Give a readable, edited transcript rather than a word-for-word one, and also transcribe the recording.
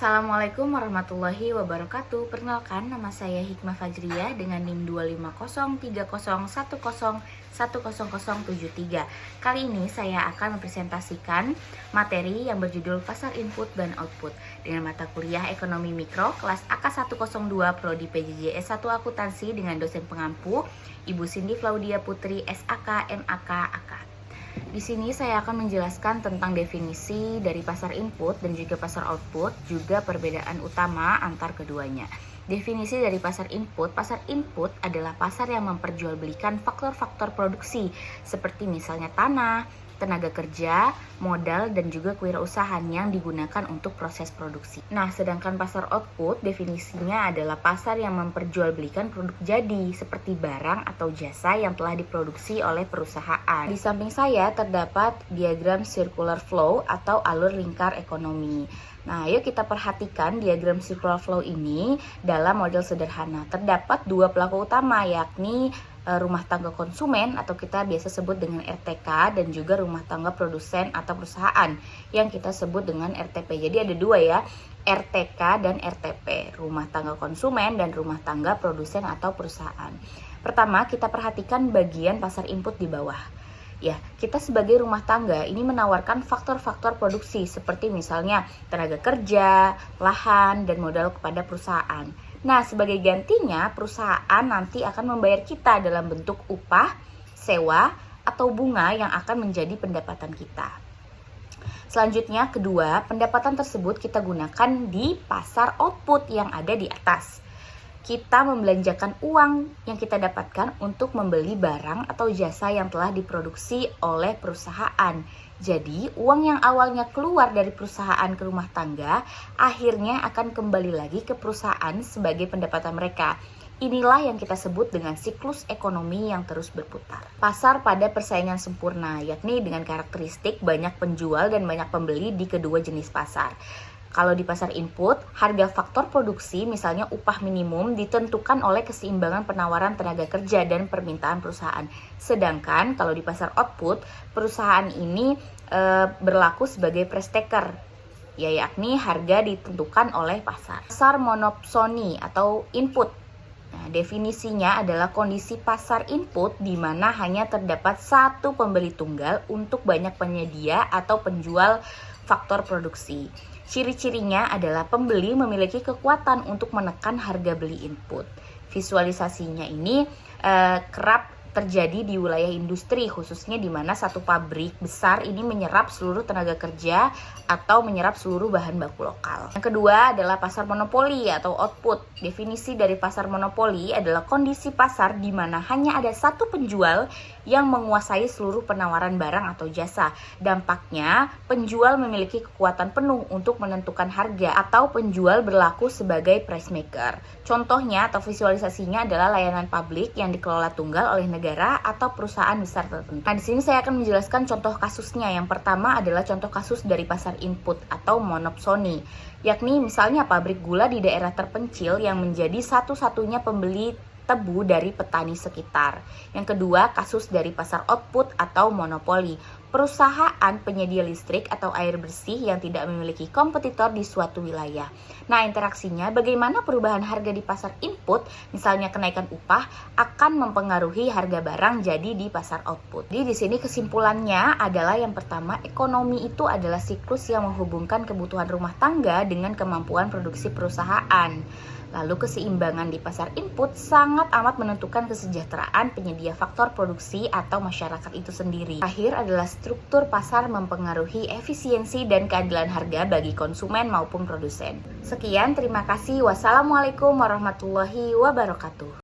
Assalamualaikum warahmatullahi wabarakatuh. Perkenalkan, nama saya Hikmah Fajriyah dengan NIM 25030101073. Kali ini saya akan mempresentasikan materi yang berjudul Pasar Input dan Output dengan mata kuliah Ekonomi Mikro kelas AK102 Prodi PJJ S1 Akuntansi dengan dosen pengampu Ibu Cindy Claudia Putri SAK MAK AK. Di sini saya akan menjelaskan tentang definisi dari pasar input dan juga pasar output, juga perbedaan utama antar keduanya. Definisi dari pasar input adalah pasar yang memperjualbelikan faktor-faktor produksi seperti misalnya tanah, tenaga kerja, modal, dan juga kewirausahaan yang digunakan untuk proses produksi. Nah, sedangkan pasar output definisinya adalah pasar yang memperjualbelikan produk jadi seperti barang atau jasa yang telah diproduksi oleh perusahaan. Di samping saya terdapat diagram circular flow atau alur lingkar ekonomi. Nah, yuk kita perhatikan diagram circular flow ini dalam model sederhana. Terdapat dua pelaku utama, yakni rumah tangga konsumen atau kita biasa sebut dengan RTK, dan juga rumah tangga produsen atau perusahaan yang kita sebut dengan RTP. Jadi ada dua ya, RTK dan RTP, rumah tangga konsumen dan rumah tangga produsen atau perusahaan. Pertama, kita perhatikan bagian pasar input di bawah. Ya, kita sebagai rumah tangga ini menawarkan faktor-faktor produksi seperti misalnya tenaga kerja, lahan, dan modal kepada perusahaan. Nah, sebagai gantinya perusahaan nanti akan membayar kita dalam bentuk upah, sewa, atau bunga yang akan menjadi pendapatan kita. Selanjutnya, kedua, pendapatan tersebut kita gunakan di pasar output yang ada di atas. Kita membelanjakan uang yang kita dapatkan untuk membeli barang atau jasa yang telah diproduksi oleh perusahaan. Jadi, uang yang awalnya keluar dari perusahaan ke rumah tangga, akhirnya akan kembali lagi ke perusahaan sebagai pendapatan mereka. Inilah yang kita sebut dengan siklus ekonomi yang terus berputar. Pasar pada persaingan sempurna, yakni dengan karakteristik banyak penjual dan banyak pembeli di kedua jenis pasar. Kalau di pasar input, harga faktor produksi misalnya upah minimum ditentukan oleh keseimbangan penawaran tenaga kerja dan permintaan perusahaan. Sedangkan kalau di pasar output, perusahaan ini berlaku sebagai price taker, yakni harga ditentukan oleh pasar. Pasar monopsoni atau input. Nah, definisinya adalah kondisi pasar input di mana hanya terdapat satu pembeli tunggal untuk banyak penyedia atau penjual faktor produksi. Ciri-cirinya adalah pembeli memiliki kekuatan untuk menekan harga beli input. Visualisasinya ini kerap terjadi di wilayah industri, khususnya di mana satu pabrik besar ini menyerap seluruh tenaga kerja atau menyerap seluruh bahan baku lokal. Yang kedua adalah pasar monopoli atau output. Definisi dari pasar monopoli adalah kondisi pasar di mana hanya ada satu penjual yang menguasai seluruh penawaran barang atau jasa. Dampaknya, penjual memiliki kekuatan penuh untuk menentukan harga atau penjual berlaku sebagai price maker. Contohnya atau visualisasinya adalah layanan publik yang dikelola tunggal oleh negara atau perusahaan besar tertentu. Nah, di sini saya akan menjelaskan contoh kasusnya. Yang pertama adalah contoh kasus dari pasar input atau monopsoni, yakni misalnya pabrik gula di daerah terpencil yang menjadi satu-satunya pembeli tebu dari petani sekitar. Yang kedua, kasus dari pasar output atau monopoli, perusahaan penyedia listrik atau air bersih yang tidak memiliki kompetitor di suatu wilayah. Nah, interaksinya bagaimana perubahan harga di pasar input, misalnya kenaikan upah, akan mempengaruhi harga barang jadi di pasar output. Jadi di sini kesimpulannya adalah yang pertama, ekonomi itu adalah siklus yang menghubungkan kebutuhan rumah tangga dengan kemampuan produksi perusahaan. Lalu keseimbangan di pasar input sangat amat menentukan kesejahteraan penyedia faktor produksi atau masyarakat itu sendiri. Akhir adalah struktur pasar mempengaruhi efisiensi dan keadilan harga bagi konsumen maupun produsen. Sekian, terima kasih. Wassalamualaikum warahmatullahi wabarakatuh.